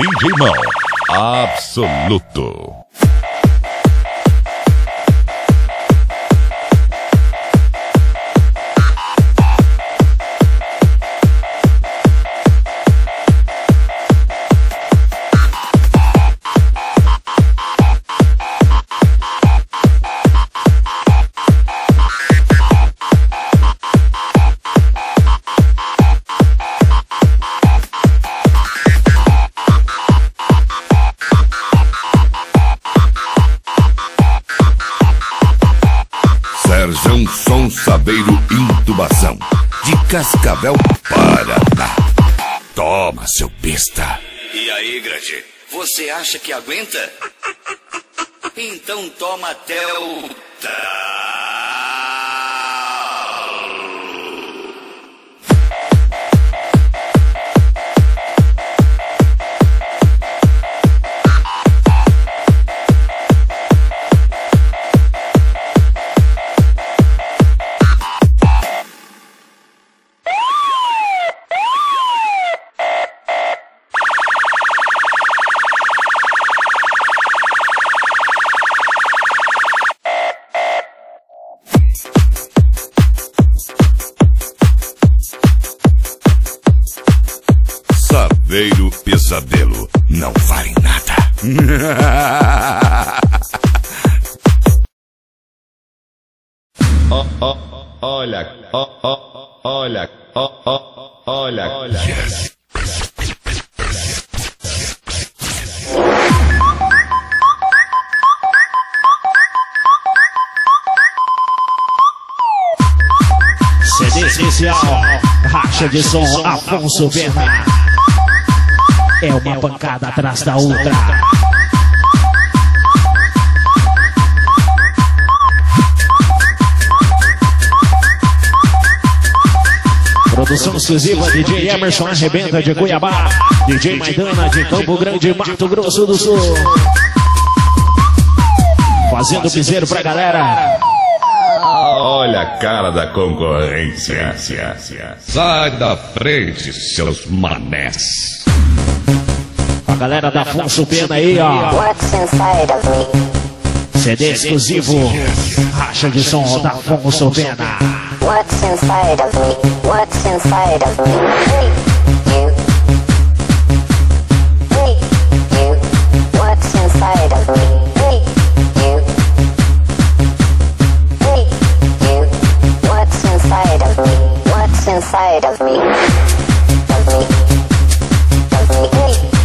DJ Mão Absoluto. Sérgio Som Saveiro Intubação, de Cascavel, Paraná. Toma, seu besta. E aí, grande? Você acha que aguenta? Então toma até o... Saveiro Pesadelo não vale nada. Olha. Yes. CD especial, racha de som, Afonso Pena. É uma pancada atrás da outra. Produção exclusiva DJ Emerson Arrebenta de Cuiabá, DJ Maidana de Campo Grande, Mato Grosso do Sul. Fazendo piseiro pra galera. Olha a cara da concorrência. Sai da frente, seus manés. A galera da Afonso Pena aí, ó. CD exclusivo, racha de som da Afonso Pena. What's inside of me? What's inside of me? You. What's inside of me? You. What's inside of me? What's inside of me? Of me.